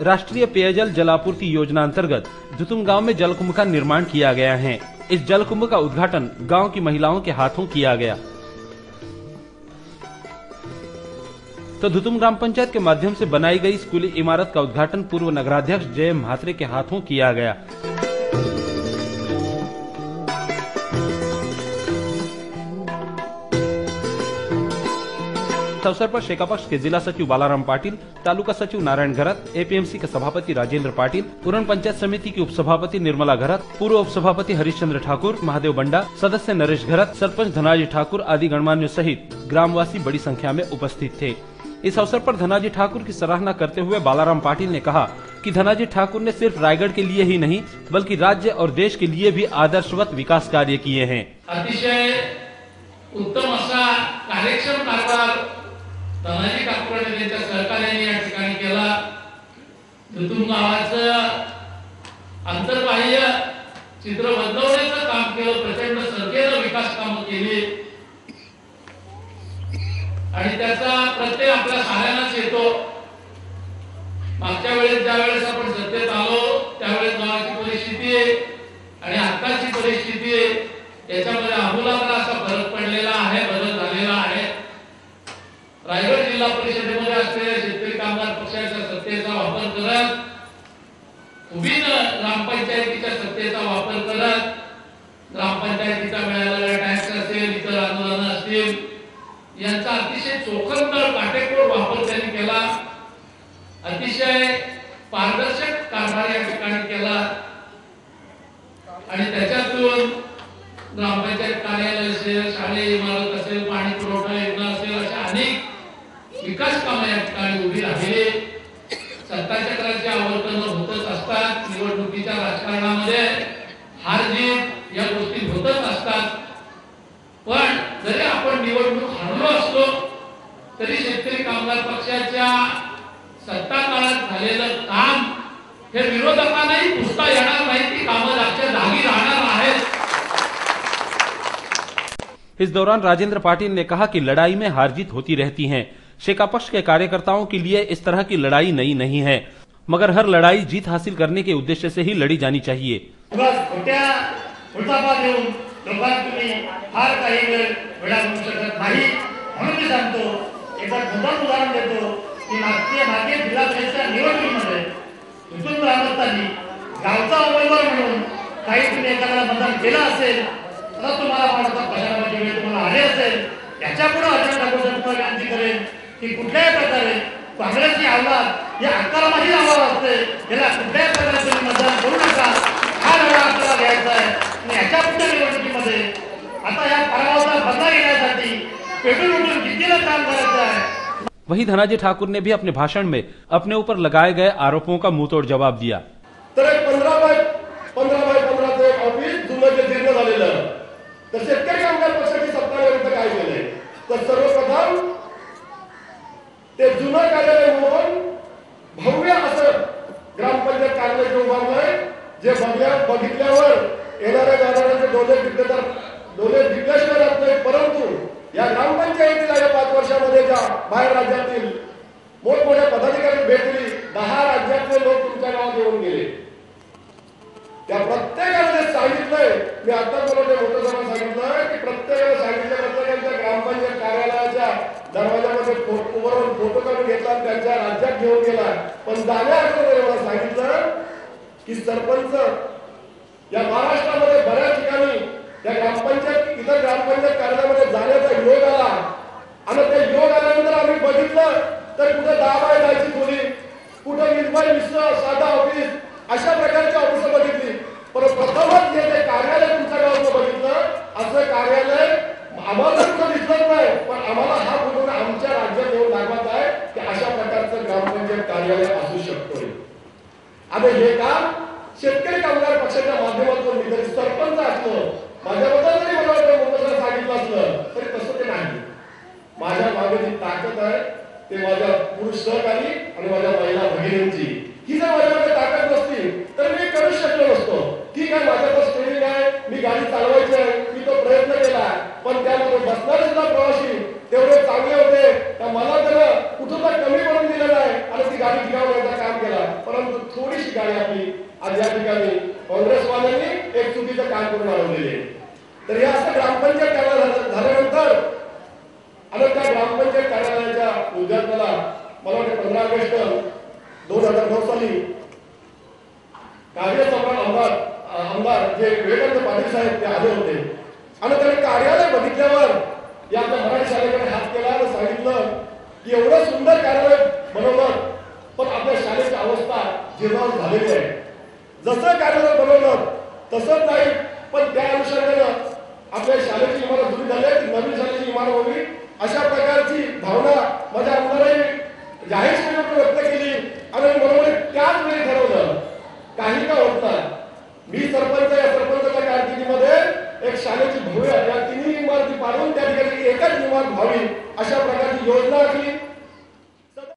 राष्ट्रीय पेयजल जलापूर्ति योजना अंतर्गत धुतुम गांव में जलकुंभ का निर्माण किया गया है। इस जलकुंभ का उद्घाटन गांव की महिलाओं के हाथों किया गया। तो धुतुम ग्राम पंचायत के माध्यम से बनाई गई स्कूली इमारत का उद्घाटन पूर्व नगराध्यक्ष जय म्हात्रे के हाथों किया गया। इस अवसर पर शेका पक्ष के जिला सचिव बालाराम पाटिल, तालुका सचिव नारायण घरत, एपीएमसी के सभापति राजेंद्र पाटिल, उरण पंचायत समिति की उपसभापति निर्मला घरत, पूर्व उपसभापति हरिश्चंद्र ठाकुर, महादेव बंडा, सदस्य नरेश घरत, सरपंच धनाजी ठाकुर आदि गणमान्यों सहित ग्रामवासी बड़ी संख्या में उपस्थित थे। इस अवसर पर धनाजी ठाकुर की सराहना करते हुए बालाराम पाटिल ने कहा कि धनाजी ठाकुर ने सिर्फ रायगढ़ के लिए ही नहीं बल्कि राज्य और देश के लिए भी आदर्शवत विकास कार्य किए हैं। अतिशय उत्तम असा कार्यक्षम कारभार धनाजी ठाकूरांनी त्यांच्या सहकार्याने या ठिकाणी केला। धुतुम गावाचं अंतर्बाह्य चित्र बदलवण्याचं काम केलं, प्रचंड संख्येने विकास कामं केली आणि त्याचा प्रत्यय आपल्या साऱ्यांनाच येतो। मागच्या वेळेस ज्या वेळेस आपण सत्तेत आलो त्यावेळेस गावाची परिस्थिती आणि आताची परिस्थिती याच्यामध्ये आमूलाग्र असा फरक पडलेला आहे, बदल झालेला आहे। रायगड जिल्हा परिषदेमध्ये असलेल्या शेतकरी कामगार पक्षाच्या सत्तेचा वापर करत, उभीन ग्रामपंचायतीच्या सत्तेचा वापर करत, ग्रामपंचायतीचा मिळालेला टॅक्स असेल, इतर आंदोलनं असतील, यांचा अतिशय चोखंदळ काटेकोर वापर त्यांनी केला। अतिशय पारदर्शक कारभार या ठिकाणी केला आणि त्याच्यातून ग्रामपंचायत कार्यालय असेल, शालेय इमारत असेल, पाणी पुरवठा योजना असेल, अशा अनेक विकास कामे या ठिकाणी उभी राहिली। सत्ताचक्राचे आवर्तन होतच असतात, निवडणुकीच्या राजकारणामध्ये हार जीत या गोष्टी होतच असतात, पण जरी आपण निवडणूक हरलो असलो तरी शेतकरी कामगार पक्षाच्या सत्ता काळात झालेलं काम हे विरोधकांनाही पुसता येणार नाही, ती कामं जागच्या जागी राहणार आहेत। इस दौरान राजेंद्र पाटिल ने कहा कि लड़ाई में हार जीत होती रहती है। शेका पक्ष के कार्यकर्ताओं के लिए इस तरह की लड़ाई नई नहीं है, मगर हर लड़ाई जीत हासिल करने के उद्देश्य से ही लड़ी जानी चाहिए। तुम्ही फार काही वेळा होऊ शकत नाही, म्हणून मी सांगतो, एक उदाहरण देतो की मागे जिल्हा परिषदेच्या निवडणुकीमध्ये धुतुम ग्रामस्थांनी गावचा उमेदवार म्हणून काही तुम्ही एखाद्याला मतदान केलं असेल तर तुम्हाला पाठवता प्रचारामध्ये वेळ तुम्हाला आले असेल, त्याच्यापुढे अजून ठाकूर विनंती करेन की कुठल्याही प्रकारे काँग्रेसची अवलाद या अक्कलमाही अवलाद असते, याला कुठल्याही प्रकारे तुम्ही मतदान करू नका। हा लढा आपल्याला घ्यायचा आहे आणि याच्या पुढच्या निवडणुकीमध्ये आता या पराभवाचा बदला घेण्यासाठी पेटून उठून जिद्दीनं काम करायचं आहे। वहीं धनाजी ठाकुर ने भी अपने भाषण में अपने ऊपर लगाए गए आरोपों का मुंहतोड जवाब दिया। तर 15/15 एक ऑफिस जुनं जे जीर्ण झालेलं, तर शेतकरी कामगार पक्षाची सत्ता विरुद्ध काय केलंय, तर सर्वप्रथम ते जुनं कार्यालय म्हणून भव्य असं ग्रामपंचायत कार्यालय उभारलंय, जे बघितल्यावर येणाऱ्या जाणाऱ्यांचे डोले दिग्दर्शन जात नाही, परंतु या ग्रामपंचायतीला या 5 वर्षामध्ये ज्या बाहेर राज्यातील मोठमोठ्या पदाधिकारी भेटली, 10 राज्यातले लोक तुमच्या गावात येऊन गेले, त्या प्रत्येकाने सांगितलंय, मी आता बोलवते मोठं सभा सांगितलं की प्रत्येकाने सांगितलं, प्रत्येकाच्या ग्रामपंचायत कार्यालयाच्या दरवाजामध्ये उभारून फोटो काढून घेतला, त्यांच्या राज्यात घेऊन गेला, पण जाण्याअगोदर मला सांगितलं की सरपंच या महाराष्ट्रामध्ये बऱ्याच ठिकाणी त्या ग्रामपंचायत इतर ग्रामपंचायत कार्यालयामध्ये जाण्याचा योग आला आणि त्या योग आल्यानंतर आम्ही बघितलं तर कुठे 10 बाय 10 ची खोली, कुठे 20 बाय 20 साधा ऑफिस, अशा प्रकारची ऑफिस बघितली, पण प्रथमच जे कार्यालय तुमच्या गावात बघितलं, असं कार्यालय आम्हाला कुठं दिसत नाही, पण आम्हाला हा फोटो आमच्या राज्यात येऊन लागत आहे की अशा प्रकारचं ग्रामपंचायत कार्यालय असू शकतोय। आता हे काम शेतकरी कामगार पक्षाच्या माध्यमातून मी जरी सरपंच असलो, माझ्याबद्दल जरी मला मोठं सांगितलं असलं तरी तसं ते नाही। माझ्या मागे जी ताकद आहे ते माझ्या पुरुष सहकारी आणि माझ्या महिला भगिनींची, ही जर माझ्याकडे ताकद नसती तर मी करू शकलो नसतो। ठीक आहे, माझ्याकडे स्टेरिंग आहे, मी गाडी चालवायची आहे, मी तो प्रयत्न केला, पण त्यामध्ये बसणारे सुद्धा प्रवासी तेवढे चांगले होते का मला त्याला कुठं कमी पडून दिलं नाही आणि ती गाडी टिकावण्याचं काम केला। परंतु थोडीशी गाडी आपली आज या ठिकाणी काँग्रेसवाल्यांनी एक चुकीचं काम करून अडवलेले आहे. तर हे असं ग्रामपंचायत कार्यालय झाल्यानंतर आणि त्या ग्रामपंचायत कार्यालयाच्या उद्घाटनाला मला वाटतं 15 ऑगस्ट 2009 साली कार्य आमदार जे विवेकानंद पाटील साहेब ते आले होते आणि त्यांनी कार्यालय बघितल्यावर या आपल्या मराठी शाळेकडे हात केला आणि सांगितलं की एवढं सुंदर कार्यालय बनवलं पण आपल्या शाळेची अवस्था जीर्णावर झालेली आहे. जसं कार्यालय बनवलं तसंच नाही पण त्या अनुषंगानं आपल्या शाळेची इमारत जुनी झाली ती नवीन शाळेची इमारत होती अशा प्रकारची भावना माझ्या आमदारांनी जाहीर सभेमध्ये व्यक्त केली आणि बरोबर त्याच वेळी ठरवलं काही का होत नाही. मी सरपंच या सरपंचाच्या कारकिर्दीमध्ये एक शाळेची भव्य या तिन्ही इमारती पाडून त्या ठिकाणी एकच इमारत व्हावी अशा प्रकारची योजना आखली